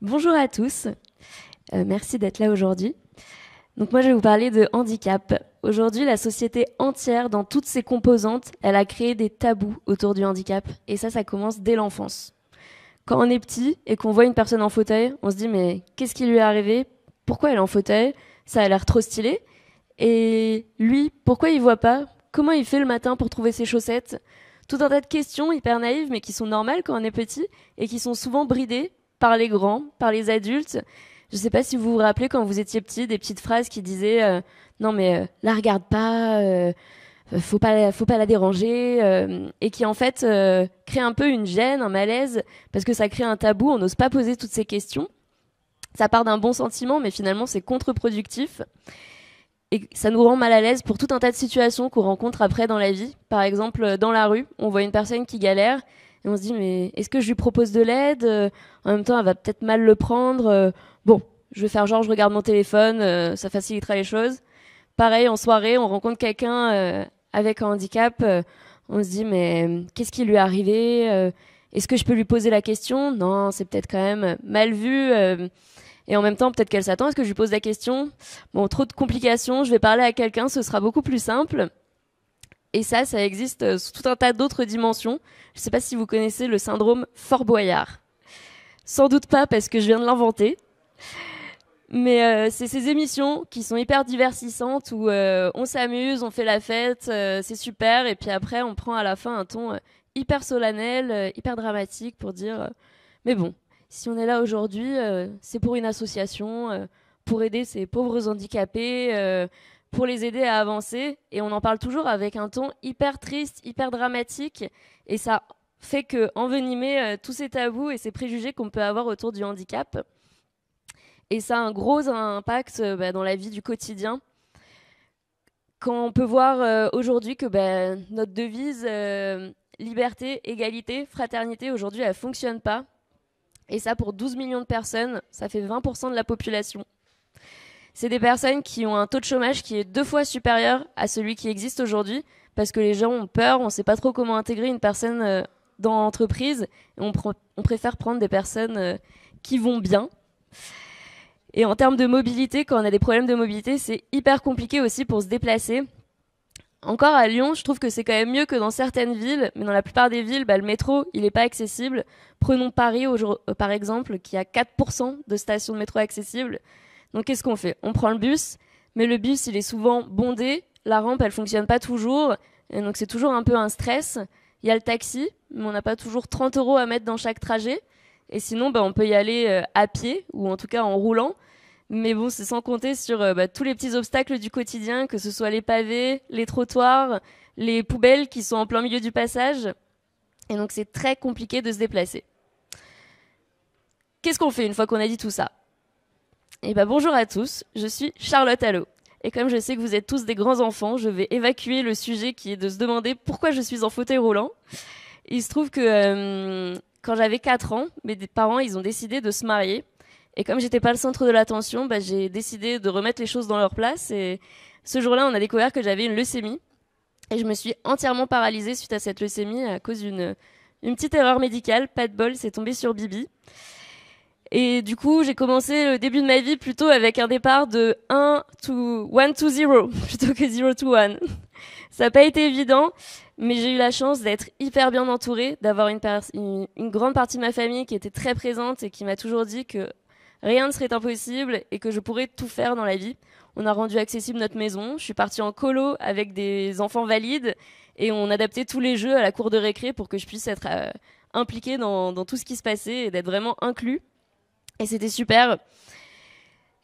Bonjour à tous, merci d'être là aujourd'hui. Donc moi je vais vous parler de handicap. Aujourd'hui la société entière dans toutes ses composantes, elle a créé des tabous autour du handicap et ça commence dès l'enfance. Quand on est petit et qu'on voit une personne en fauteuil, on se dit mais qu'est-ce qui lui est arrivé? Pourquoi elle est en fauteuil? Ça a l'air trop stylé. Et lui, pourquoi il voit pas? Comment il fait le matin pour trouver ses chaussettes? Tout un tas de questions hyper naïves mais qui sont normales quand on est petit et qui sont souvent bridées par les grands, par les adultes. Je sais pas si vous vous rappelez quand vous étiez petit, des petites phrases qui disaient non mais la regarde pas, faut pas la déranger, et qui en fait créent un peu une gêne, un malaise, parce que ça crée un tabou, on n'ose pas poser toutes ces questions. Ça part d'un bon sentiment, mais finalement c'est contre-productif. Et ça nous rend mal à l'aise pour tout un tas de situations qu'on rencontre après dans la vie. Par exemple, dans la rue, on voit une personne qui galère et on se dit mais est-ce que je lui propose de l'aide? En même temps, elle va peut-être mal le prendre. Bon, je vais faire genre je regarde mon téléphone, ça facilitera les choses. Pareil, en soirée, on rencontre quelqu'un avec un handicap. On se dit mais qu'est-ce qui lui est arrivé? Est-ce que je peux lui poser la question? Non, c'est peut-être quand même mal vu. Et en même temps, peut-être qu'elle s'attend à ce que je lui pose la question. Bon, trop de complications, je vais parler à quelqu'un, ce sera beaucoup plus simple. Et ça existe sous tout un tas d'autres dimensions. Je ne sais pas si vous connaissez le syndrome Fort Boyard. Sans doute pas, parce que je viens de l'inventer. Mais c'est ces émissions qui sont hyper divertissantes où on s'amuse, on fait la fête, c'est super. Et puis après, on prend à la fin un ton hyper solennel, hyper dramatique pour dire mais bon, si on est là aujourd'hui, c'est pour une association, pour aider ces pauvres handicapés, pour les aider à avancer. Et on en parle toujours avec un ton hyper triste, hyper dramatique. Et ça fait que envenimer tous ces tabous et ces préjugés qu'on peut avoir autour du handicap. Et ça a un gros impact dans la vie du quotidien. Quand on peut voir aujourd'hui que notre devise liberté, égalité, fraternité, aujourd'hui, elle fonctionne pas. Et ça, pour 12 millions de personnes, ça fait 20% de la population. C'est des personnes qui ont un taux de chômage qui est 2 fois supérieur à celui qui existe aujourd'hui, parce que les gens ont peur, on ne sait pas trop comment intégrer une personne dans l'entreprise, et on préfère prendre des personnes qui vont bien. Et en termes de mobilité, quand on a des problèmes de mobilité, c'est hyper compliqué aussi pour se déplacer. Encore à Lyon, je trouve que c'est quand même mieux que dans certaines villes, mais dans la plupart des villes, le métro, il n'est pas accessible. Prenons Paris, par exemple, qui a 4% de stations de métro accessibles. Donc qu'est-ce qu'on fait? On prend le bus, mais le bus, il est souvent bondé, la rampe, elle fonctionne pas toujours, et donc c'est toujours un peu un stress. Il y a le taxi, mais on n'a pas toujours 30 € à mettre dans chaque trajet. Et sinon, on peut y aller à pied, ou en tout cas en roulant. Mais bon, c'est sans compter sur tous les petits obstacles du quotidien, que ce soit les pavés, les trottoirs, les poubelles qui sont en plein milieu du passage. Et donc, c'est très compliqué de se déplacer. Qu'est-ce qu'on fait une fois qu'on a dit tout ça? Eh ben, bonjour à tous, je suis Charlotte Allo. Et comme je sais que vous êtes tous des grands enfants, je vais évacuer le sujet qui est de se demander pourquoi je suis en fauteuil roulant. Il se trouve que quand j'avais 4 ans, mes parents, ils ont décidé de se marier. Et comme j'étais pas le centre de l'attention, j'ai décidé de remettre les choses dans leur place. Et ce jour-là, on a découvert que j'avais une leucémie. Et je me suis entièrement paralysée suite à cette leucémie à cause d'une petite erreur médicale. Pas de bol, c'est tombé sur Bibi. Et du coup, j'ai commencé le début de ma vie plutôt avec un départ de 1 to 0, plutôt que 0 to 1. Ça n'a pas été évident, mais j'ai eu la chance d'être hyper bien entourée, d'avoir une grande partie de ma famille qui était très présente et qui m'a toujours dit que rien ne serait impossible et que je pourrais tout faire dans la vie. On a rendu accessible notre maison. Je suis partie en colo avec des enfants valides et on adaptait tous les jeux à la cour de récré pour que je puisse être impliquée dans tout ce qui se passait et d'être vraiment inclus. Et c'était super.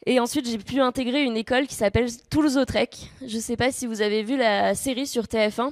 Et ensuite, j'ai pu intégrer une école qui s'appelle Toulouse-Lautrec. Je ne sais pas si vous avez vu la série sur TF1.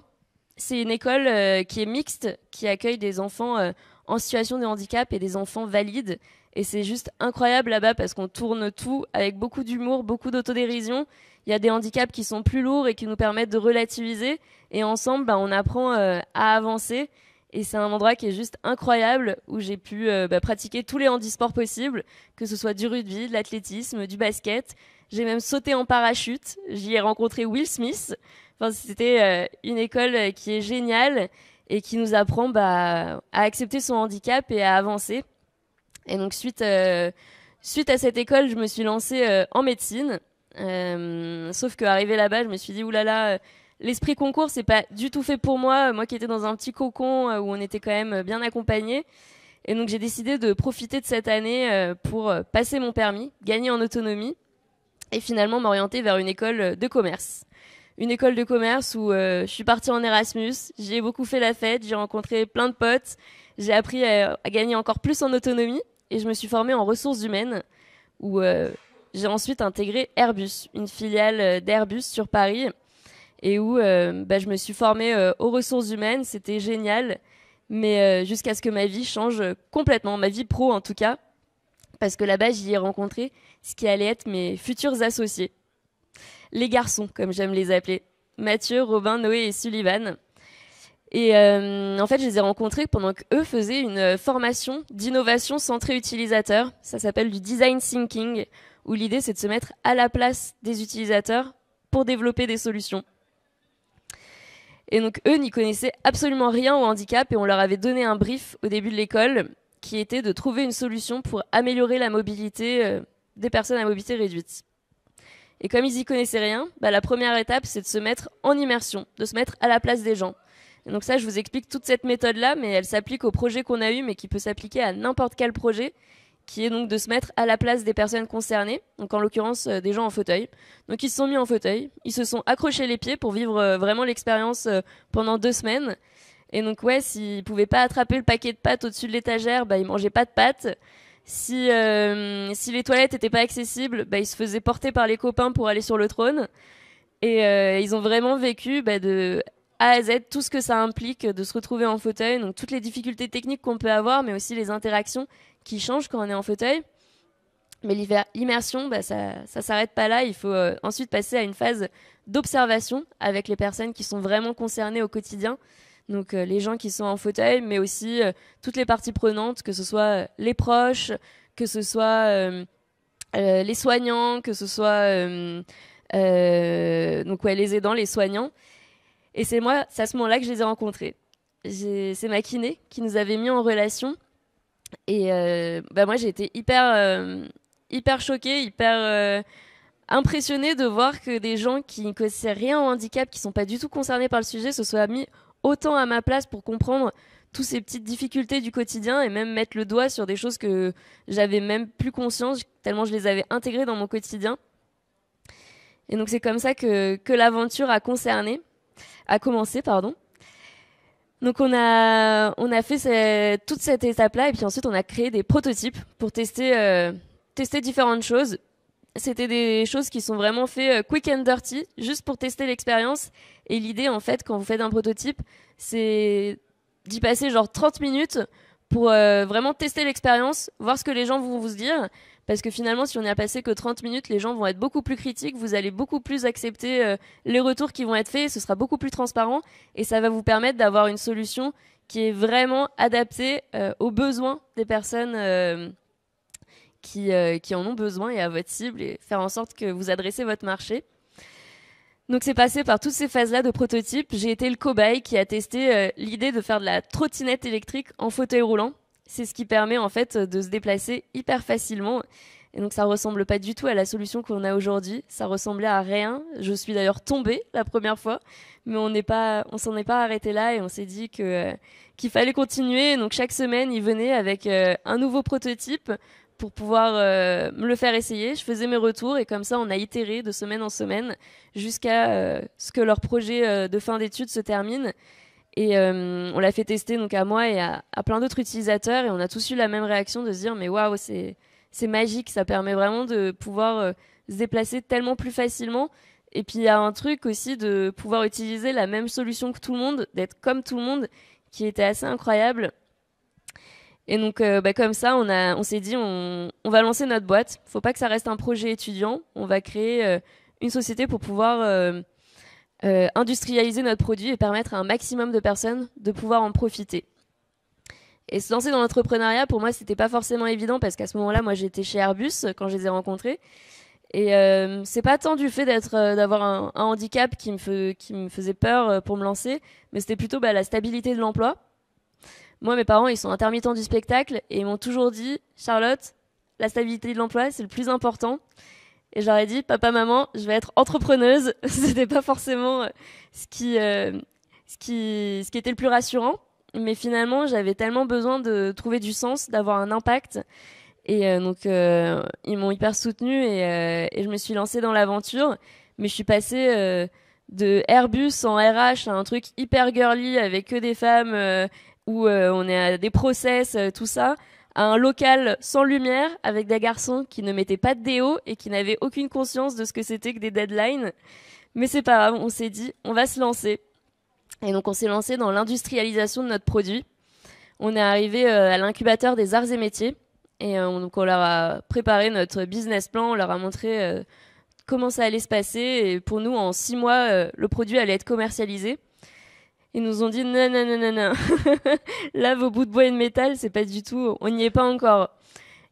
C'est une école qui est mixte, qui accueille des enfants en situation de handicap et des enfants valides. Et c'est juste incroyable là-bas parce qu'on tourne tout avec beaucoup d'humour, beaucoup d'autodérision. Il y a des handicaps qui sont plus lourds et qui nous permettent de relativiser. Et ensemble, on apprend à avancer. Et c'est un endroit qui est juste incroyable où j'ai pu pratiquer tous les handisports possibles, que ce soit du rugby, de l'athlétisme, du basket. J'ai même sauté en parachute. J'y ai rencontré Will Smith. Enfin, c'était une école qui est géniale et qui nous apprend à accepter son handicap et à avancer. Et donc suite Suite à cette école, je me suis lancée en médecine. Sauf qu'arrivée là-bas, je me suis dit, oulala, l'esprit concours, c'est pas du tout fait pour moi. Moi qui étais dans un petit cocon où on était quand même bien accompagnés. Et donc j'ai décidé de profiter de cette année pour passer mon permis, gagner en autonomie et finalement m'orienter vers une école de commerce. Une école de commerce où je suis partie en Erasmus, j'ai beaucoup fait la fête, j'ai rencontré plein de potes, j'ai appris à gagner encore plus en autonomie et je me suis formée en ressources humaines où j'ai ensuite intégré Airbus, une filiale d'Airbus sur Paris et où je me suis formée aux ressources humaines, c'était génial. Mais jusqu'à ce que ma vie change complètement, ma vie pro en tout cas, parce que là-bas j'y ai rencontré ce qui allait être mes futurs associés. Les garçons, comme j'aime les appeler. Mathieu, Robin, Noé et Sullivan. Et en fait, je les ai rencontrés pendant qu'eux faisaient une formation d'innovation centrée utilisateur. Ça s'appelle du design thinking, où l'idée c'est de se mettre à la place des utilisateurs pour développer des solutions. Et donc eux n'y connaissaient absolument rien au handicap et on leur avait donné un brief au début de l'école qui était de trouver une solution pour améliorer la mobilité des personnes à mobilité réduite. Et comme ils y connaissaient rien, la première étape c'est de se mettre en immersion, de se mettre à la place des gens. Et donc ça, je vous explique toute cette méthode-là, mais elle s'applique au projet qu'on a eu, mais qui peut s'appliquer à n'importe quel projet, qui est donc de se mettre à la place des personnes concernées, donc en l'occurrence des gens en fauteuil. Donc ils se sont mis en fauteuil, ils se sont accrochés les pieds pour vivre vraiment l'expérience pendant 2 semaines. Et donc ouais, s'ils pouvaient pas attraper le paquet de pâtes au-dessus de l'étagère, ils mangeaient pas de pâtes. Si les toilettes étaient pas accessibles, ils se faisaient porter par les copains pour aller sur le trône. Et ils ont vraiment vécu de A à Z tout ce que ça implique de se retrouver en fauteuil, donc toutes les difficultés techniques qu'on peut avoir, mais aussi les interactions qui changent quand on est en fauteuil. Mais l'immersion, ça s'arrête pas là. Il faut ensuite passer à une phase d'observation avec les personnes qui sont vraiment concernées au quotidien. Donc les gens qui sont en fauteuil, mais aussi toutes les parties prenantes, que ce soit les proches, que ce soit les soignants, que ce soit les aidants, les soignants. Et c'est à ce moment-là que je les ai rencontrés. C'est ma kiné qui nous avait mis en relation. Et moi, j'ai été hyper choquée, hyper impressionnée de voir que des gens qui ne connaissaient rien au handicap, qui ne sont pas du tout concernés par le sujet, se soient mis autant à ma place pour comprendre toutes ces petites difficultés du quotidien et même mettre le doigt sur des choses que j'avais même plus conscience, tellement je les avais intégrées dans mon quotidien. Et donc c'est comme ça que l'aventure a commencé. Donc on a fait toute cette étape-là et puis ensuite on a créé des prototypes pour tester différentes choses. C'était des choses qui sont vraiment faites quick and dirty, juste pour tester l'expérience. Et l'idée, en fait, quand vous faites un prototype, c'est d'y passer genre 30 minutes pour vraiment tester l'expérience, voir ce que les gens vont vous dire. Parce que finalement, si on n'y a passé que 30 minutes, les gens vont être beaucoup plus critiques, vous allez beaucoup plus accepter les retours qui vont être faits, ce sera beaucoup plus transparent et ça va vous permettre d'avoir une solution qui est vraiment adaptée aux besoins des personnes qui en ont besoin et à votre cible et faire en sorte que vous adressez votre marché. Donc c'est passé par toutes ces phases-là de prototype. J'ai été le cobaye qui a testé l'idée de faire de la trottinette électrique en fauteuil roulant. C'est ce qui permet en fait de se déplacer hyper facilement. Et donc ça ressemble pas du tout à la solution qu'on a aujourd'hui. Ça ressemblait à rien. Je suis d'ailleurs tombée la première fois, mais on s'en est pas arrêté là et on s'est dit qu'il fallait continuer. Donc chaque semaine, ils venaient avec un nouveau prototype pour pouvoir me le faire essayer. Je faisais mes retours et comme ça, on a itéré de semaine en semaine jusqu'à ce que leur projet de fin d'études se termine. Et on l'a fait tester donc à moi et à plein d'autres utilisateurs et on a tous eu la même réaction de se dire mais waouh, c'est magique, ça permet vraiment de pouvoir se déplacer tellement plus facilement. Et puis il y a un truc aussi de pouvoir utiliser la même solution que tout le monde, d'être comme tout le monde, qui était assez incroyable. Et donc comme ça, on s'est dit on va lancer notre boîte. Faut pas que ça reste un projet étudiant. On va créer une société pour pouvoir industrialiser notre produit et permettre à un maximum de personnes de pouvoir en profiter. Et se lancer dans l'entrepreneuriat, pour moi, c'était pas forcément évident parce qu'à ce moment-là, moi, j'étais chez Airbus quand je les ai rencontrés. Et c'est pas tant du fait d'avoir un handicap qui me faisait peur pour me lancer, mais c'était plutôt la stabilité de l'emploi. Moi, mes parents, ils sont intermittents du spectacle et ils m'ont toujours dit, Charlotte, la stabilité de l'emploi, c'est le plus important. Et je leur ai dit, papa, maman, je vais être entrepreneuse. C'était pas forcément ce qui était le plus rassurant. Mais finalement, j'avais tellement besoin de trouver du sens, d'avoir un impact. Et donc, ils m'ont hyper soutenue et je me suis lancée dans l'aventure. Mais je suis passée de Airbus en RH à un truc hyper girly avec que des femmes où on est à des process, tout ça, à un local sans lumière avec des garçons qui ne mettaient pas de déo et qui n'avaient aucune conscience de ce que c'était que des deadlines. Mais c'est pas grave, on s'est dit, on va se lancer. Et donc on s'est lancé dans l'industrialisation de notre produit. On est arrivé à l'incubateur des arts et métiers et donc on leur a préparé notre business plan, on leur a montré comment ça allait se passer et pour nous en 6 mois le produit allait être commercialisé. Ils nous ont dit non non non non non, là vos bouts de bois et de métal c'est pas du tout, on n'y est pas encore.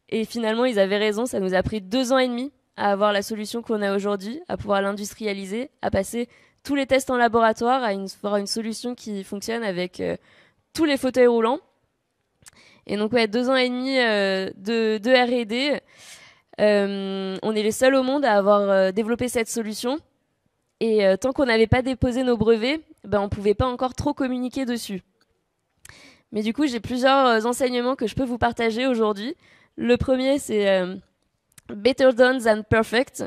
Et finalement ils avaient raison, ça nous a pris 2 ans et demi à avoir la solution qu'on a aujourd'hui, à pouvoir l'industrialiser, à passer tous les tests en laboratoire, à avoir une solution qui fonctionne avec tous les fauteuils roulants. Et donc ouais, 2 ans et demi de R&D. On est les seuls au monde à avoir développé cette solution. Et tant qu'on n'avait pas déposé nos brevets, ben on pouvait pas encore trop communiquer dessus. Mais du coup, j'ai plusieurs enseignements que je peux vous partager aujourd'hui. Le premier, c'est better done than perfect.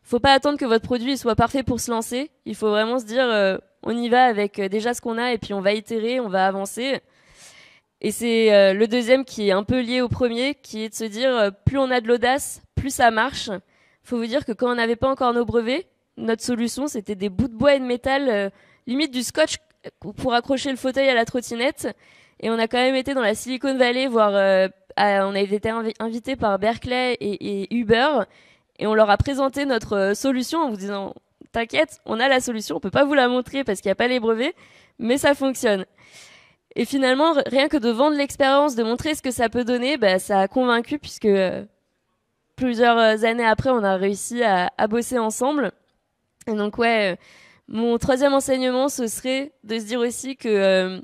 Faut pas attendre que votre produit soit parfait pour se lancer. Il faut vraiment se dire, on y va avec déjà ce qu'on a et puis on va itérer, on va avancer. Et c'est le deuxième qui est un peu lié au premier, qui est de se dire, plus on a de l'audace, plus ça marche. Faut vous dire que quand on n'avait pas encore nos brevets, notre solution, c'était des bouts de bois et de métal, limite du scotch pour accrocher le fauteuil à la trottinette. Et on a quand même été dans la Silicon Valley, voir, on a été invité par Berkeley et Uber. Et on leur a présenté notre solution en vous disant, t'inquiète, on a la solution, on peut pas vous la montrer parce qu'il n'y a pas les brevets, mais ça fonctionne. Et finalement, rien que de vendre l'expérience, de montrer ce que ça peut donner, bah, ça a convaincu puisque plusieurs années après, on a réussi à bosser ensemble. Et donc ouais, mon troisième enseignement, ce serait de se dire aussi que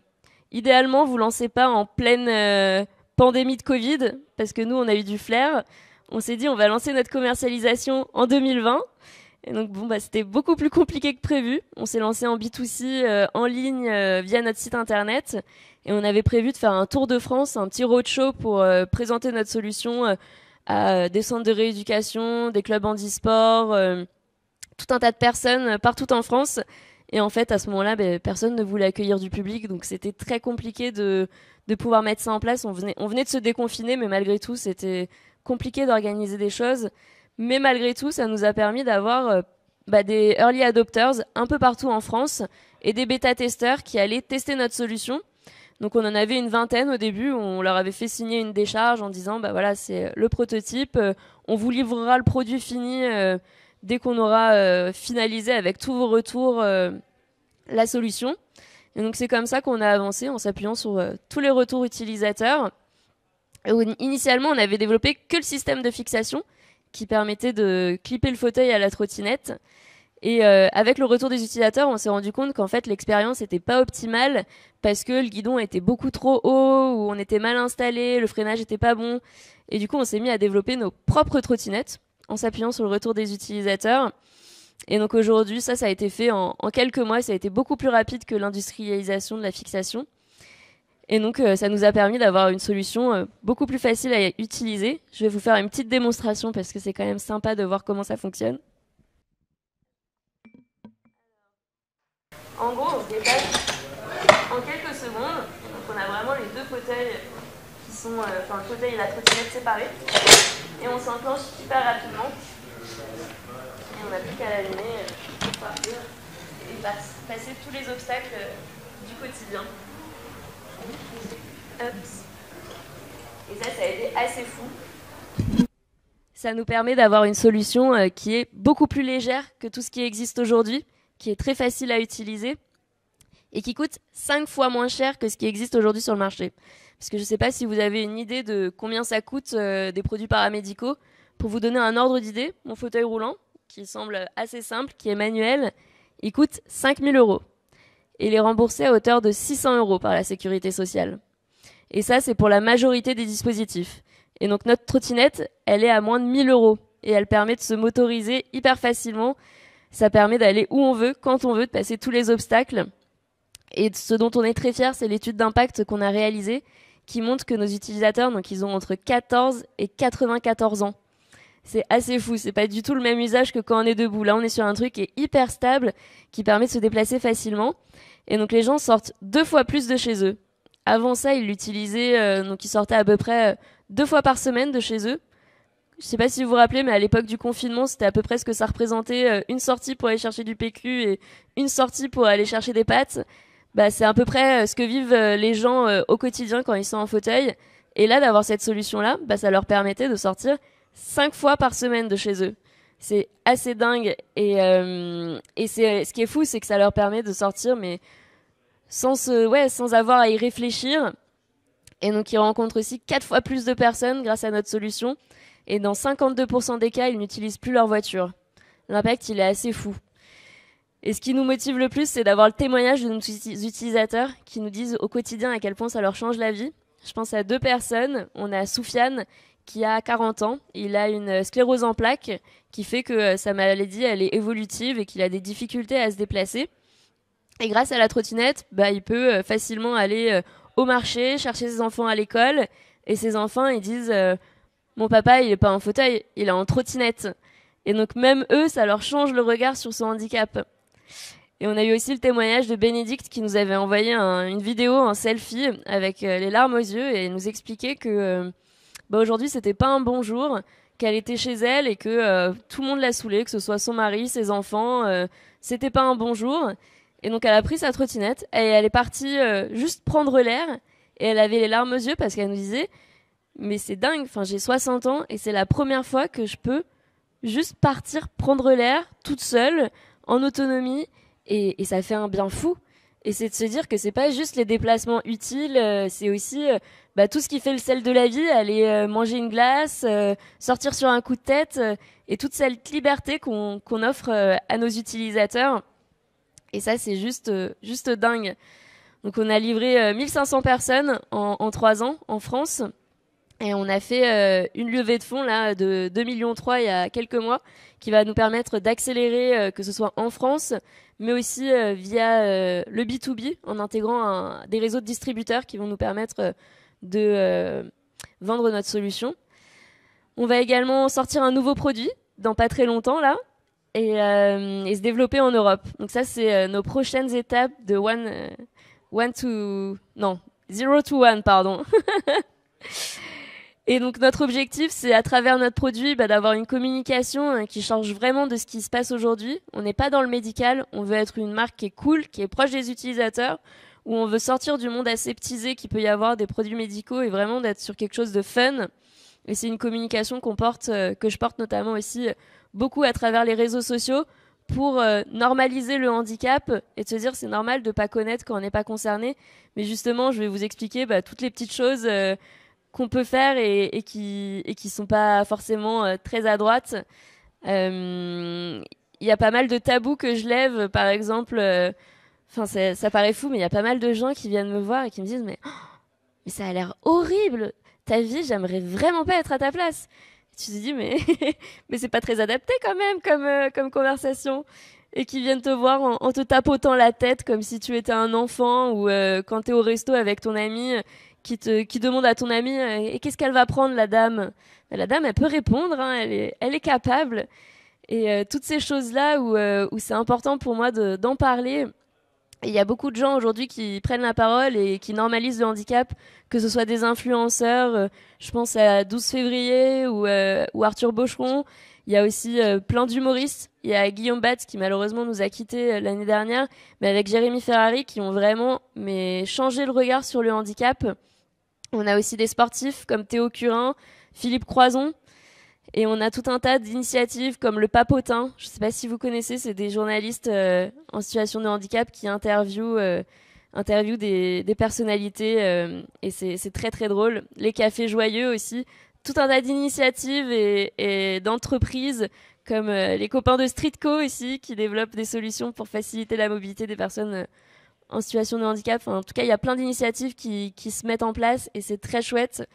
idéalement, vous lancez pas en pleine pandémie de Covid, parce que nous, on a eu du flair. On s'est dit, on va lancer notre commercialisation en 2020. Et donc, bon, bah, c'était beaucoup plus compliqué que prévu. On s'est lancé en B2C, en ligne, via notre site internet. Et on avait prévu de faire un tour de France, un petit roadshow pour présenter notre solution à des centres de rééducation, des clubs handisport, tout un tas de personnes partout en France. Et en fait, à ce moment-là, bah, personne ne voulait accueillir du public. Donc, c'était très compliqué de pouvoir mettre ça en place. On venait de se déconfiner, mais malgré tout, c'était compliqué d'organiser des choses. Mais malgré tout, ça nous a permis d'avoir des early adopters un peu partout en France et des bêta-testeurs qui allaient tester notre solution. Donc on en avait une vingtaine au début, on leur avait fait signer une décharge en disant bah voilà, c'est le prototype, on vous livrera le produit fini dès qu'on aura finalisé avec tous vos retours la solution. Et donc c'est comme ça qu'on a avancé en s'appuyant sur tous les retours utilisateurs. Initialement, on avait développé que le système de fixation qui permettait de clipper le fauteuil à la trottinette. Et avec le retour des utilisateurs, on s'est rendu compte qu'en fait, l'expérience n'était pas optimale parce que le guidon était beaucoup trop haut, ou on était mal installé, le freinage était pas bon. Et du coup, on s'est mis à développer nos propres trottinettes en s'appuyant sur le retour des utilisateurs. Et donc aujourd'hui, ça a été fait en quelques mois. Ça a été beaucoup plus rapide que l'industrialisation de la fixation. Et donc, ça nous a permis d'avoir une solution beaucoup plus facile à utiliser. Je vais vous faire une petite démonstration parce que c'est quand même sympa de voir comment ça fonctionne. En gros, on se déplace en quelques secondes. Donc, on a vraiment les deux fauteuils qui sont, le fauteuil et la trottinette séparés. Et on s'enclenche hyper rapidement. Et on n'a plus qu'à l'allumer pour partir et passer tous les obstacles du quotidien. Et ça a été assez fou. Ça nous permet d'avoir une solution qui est beaucoup plus légère que tout ce qui existe aujourd'hui, qui est très facile à utiliser et qui coûte 5 fois moins cher que ce qui existe aujourd'hui sur le marché. Parce que je ne sais pas si vous avez une idée de combien ça coûte des produits paramédicaux. Pour vous donner un ordre d'idée, mon fauteuil roulant, qui semble assez simple, qui est manuel, il coûte 5 000 €. Et il est remboursé à hauteur de 600 € par la sécurité sociale. Et ça, c'est pour la majorité des dispositifs. Et donc notre trottinette, elle est à moins de 1 000 euros et elle permet de se motoriser hyper facilement. Ça permet d'aller où on veut, quand on veut, de passer tous les obstacles. Et ce dont on est très fier, c'est l'étude d'impact qu'on a réalisée qui montre que nos utilisateurs, donc ils ont entre 14 et 94 ans. C'est assez fou, c'est pas du tout le même usage que quand on est debout. Là, on est sur un truc qui est hyper stable, qui permet de se déplacer facilement. Et donc les gens sortent 2 fois plus de chez eux. Avant ça, ils l'utilisaient, donc ils sortaient à peu près 2 fois par semaine de chez eux. Je sais pas si vous vous rappelez, mais à l'époque du confinement, c'était à peu près ce que ça représentait, une sortie pour aller chercher du PQ et une sortie pour aller chercher des pâtes. Bah, c'est à peu près ce que vivent les gens au quotidien quand ils sont en fauteuil. Et là, d'avoir cette solution-là, bah, ça leur permettait de sortir 5 fois par semaine de chez eux. C'est assez dingue. Et c'est, ce qui est fou, c'est que ça leur permet de sortir, mais sans avoir à y réfléchir. Et donc, ils rencontrent aussi 4 fois plus de personnes grâce à notre solution. Et dans 52% des cas, ils n'utilisent plus leur voiture. L'impact, il est assez fou. Et ce qui nous motive le plus, c'est d'avoir le témoignage de nos utilisateurs qui nous disent au quotidien à quel point ça leur change la vie. Je pense à 2 personnes. On a Soufiane qui a 40 ans. Il a une sclérose en plaques qui fait que sa maladie, elle est évolutive et qu'il a des difficultés à se déplacer. Et grâce à la trottinette, bah, il peut facilement aller au marché, chercher ses enfants à l'école. Et ses enfants, ils disent mon papa, il est pas en fauteuil, il est en trottinette. Et donc même eux, ça leur change le regard sur son handicap. Et on a eu aussi le témoignage de Bénédicte qui nous avait envoyé une vidéo en selfie avec les larmes aux yeux et nous expliquait que aujourd'hui c'était pas un bon jour, qu'elle était chez elle et que tout le monde l'a saoulée, que ce soit son mari, ses enfants, c'était pas un bon jour. Et donc elle a pris sa trottinette et elle est partie juste prendre l'air et elle avait les larmes aux yeux parce qu'elle nous disait mais c'est dingue, enfin j'ai 60 ans et c'est la première fois que je peux juste partir prendre l'air toute seule en autonomie et ça fait un bien fou. Et c'est de se dire que c'est pas juste les déplacements utiles, c'est aussi tout ce qui fait le sel de la vie, aller manger une glace, sortir sur un coup de tête et toute cette liberté qu'on offre à nos utilisateurs. Et ça c'est juste dingue. Donc on a livré 1500 personnes en 3 ans en France. Et on a fait une levée de fonds là de 2,3 millions il y a quelques mois qui va nous permettre d'accélérer que ce soit en France mais aussi via le B2B en intégrant des réseaux de distributeurs qui vont nous permettre de vendre notre solution. On va également sortir un nouveau produit dans pas très longtemps là et se développer en Europe. Donc ça c'est nos prochaines étapes de 0 to 1 pardon. Et donc notre objectif, c'est à travers notre produit d'avoir une communication qui change vraiment de ce qui se passe aujourd'hui. On n'est pas dans le médical, on veut être une marque qui est cool, qui est proche des utilisateurs, où on veut sortir du monde aseptisé qu'il peut y avoir des produits médicaux et vraiment d'être sur quelque chose de fun. Et c'est une communication que je porte notamment aussi beaucoup à travers les réseaux sociaux pour normaliser le handicap et de se dire c'est normal de pas connaître quand on n'est pas concerné. Mais justement, je vais vous expliquer toutes les petites choses qu'on peut faire et qui sont pas forcément très à droite. Il y a pas mal de tabous que je lève, par exemple. Ça paraît fou, mais il y a pas mal de gens qui viennent me voir et qui me disent mais ça a l'air horrible. Ta vie, j'aimerais vraiment pas être à ta place. Et tu te dis mais mais c'est pas très adapté quand même comme conversation. Et qui viennent te voir en te tapotant la tête comme si tu étais un enfant ou quand t'es au resto avec ton ami qui demande à ton ami et qu'est-ce qu'elle va prendre la dame. La dame elle peut répondre, hein, elle est capable et toutes ces choses là où c'est important pour moi d'en parler. Il y a beaucoup de gens aujourd'hui qui prennent la parole et qui normalisent le handicap, que ce soit des influenceurs, je pense à 12 février ou Arthur Bocheron. Il y a aussi plein d'humoristes. Il y a Guillaume Batz qui malheureusement nous a quittés l'année dernière, mais avec Jérémy Ferrari qui ont vraiment changé le regard sur le handicap. On a aussi des sportifs comme Théo Curin, Philippe Croison. Et on a tout un tas d'initiatives comme le Papotin. Je ne sais pas si vous connaissez, c'est des journalistes en situation de handicap qui interviewent des personnalités et c'est très très drôle. Les cafés joyeux aussi. Tout un tas d'initiatives et d'entreprises comme les copains de Streetco ici qui développent des solutions pour faciliter la mobilité des personnes en situation de handicap. Enfin, en tout cas, il y a plein d'initiatives qui se mettent en place et c'est très chouette.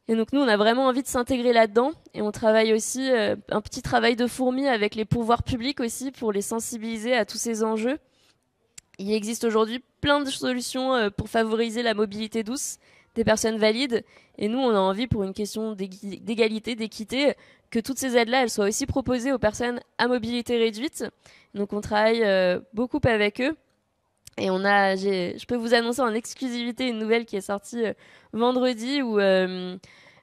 Et donc nous, on a vraiment envie de s'intégrer là-dedans. Et on travaille aussi un petit travail de fourmi avec les pouvoirs publics aussi pour les sensibiliser à tous ces enjeux. Il existe aujourd'hui plein de solutions pour favoriser la mobilité douce des personnes valides. Et nous, on a envie, pour une question d'égalité, d'équité, que toutes ces aides-là, elles soient aussi proposées aux personnes à mobilité réduite. Donc on travaille beaucoup avec eux. Et je peux vous annoncer en exclusivité une nouvelle qui est sortie vendredi où,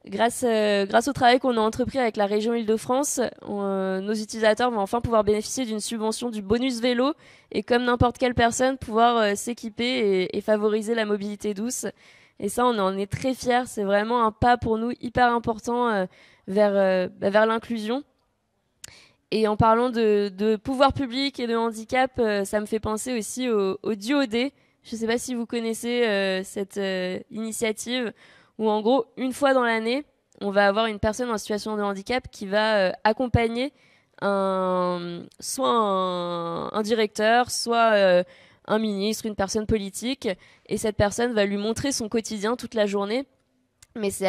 grâce au travail qu'on a entrepris avec la région Île-de-France, nos utilisateurs vont enfin pouvoir bénéficier d'une subvention du bonus vélo et comme n'importe quelle personne pouvoir s'équiper et favoriser la mobilité douce. Et ça, on en est très fiers. C'est vraiment un pas pour nous hyper important vers l'inclusion. Et en parlant de pouvoir public et de handicap, ça me fait penser aussi au DuoD. Je ne sais pas si vous connaissez cette initiative où en gros, une fois dans l'année, on va avoir une personne en situation de handicap qui va accompagner soit un directeur, soit un ministre, une personne politique. Et cette personne va lui montrer son quotidien toute la journée. Mais c'est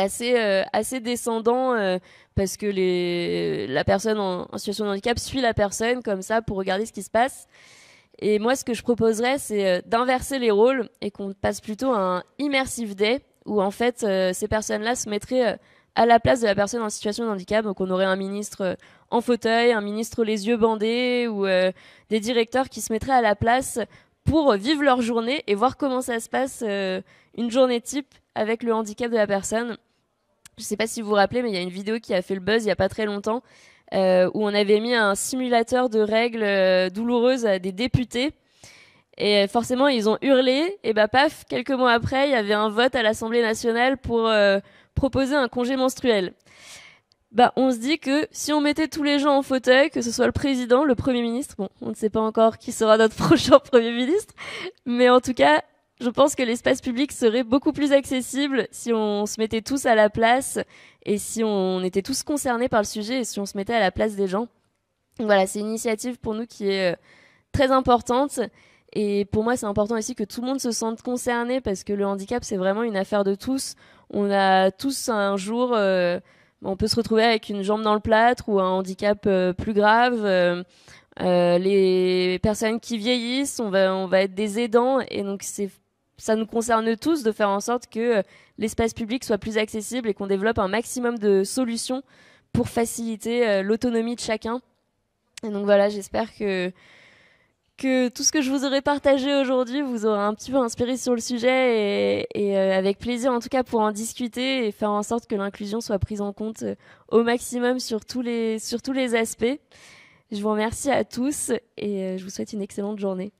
assez descendant parce que la personne en situation de handicap suit la personne comme ça pour regarder ce qui se passe. Et moi, ce que je proposerais, c'est d'inverser les rôles et qu'on passe plutôt à un immersive day où en fait ces personnes-là se mettraient à la place de la personne en situation de handicap. Donc on aurait un ministre en fauteuil, un ministre les yeux bandés ou des directeurs qui se mettraient à la place pour vivre leur journée et voir comment ça se passe une journée type avec le handicap de la personne. Je sais pas si vous vous rappelez, mais il y a une vidéo qui a fait le buzz il y a pas très longtemps où on avait mis un simulateur de règles douloureuses à des députés. Et forcément, ils ont hurlé. Et bah paf, quelques mois après, il y avait un vote à l'Assemblée nationale pour proposer un congé menstruel. Bah, on se dit que si on mettait tous les gens en fauteuil, que ce soit le président, le Premier ministre, bon, on ne sait pas encore qui sera notre prochain Premier ministre, mais en tout cas, je pense que l'espace public serait beaucoup plus accessible si on se mettait tous à la place et si on était tous concernés par le sujet et si on se mettait à la place des gens. Donc voilà, c'est une initiative pour nous qui est très importante. Et pour moi, c'est important aussi que tout le monde se sente concerné parce que le handicap, c'est vraiment une affaire de tous. On a tous un jour, on peut se retrouver avec une jambe dans le plâtre ou un handicap plus grave. Les personnes qui vieillissent, on va être des aidants et donc ça nous concerne tous de faire en sorte que l'espace public soit plus accessible et qu'on développe un maximum de solutions pour faciliter l'autonomie de chacun. Et donc voilà, j'espère que tout ce que je vous aurais partagé aujourd'hui vous aura un petit peu inspiré sur le sujet et avec plaisir en tout cas pour en discuter et faire en sorte que l'inclusion soit prise en compte au maximum sur tous les aspects. Je vous remercie à tous et je vous souhaite une excellente journée.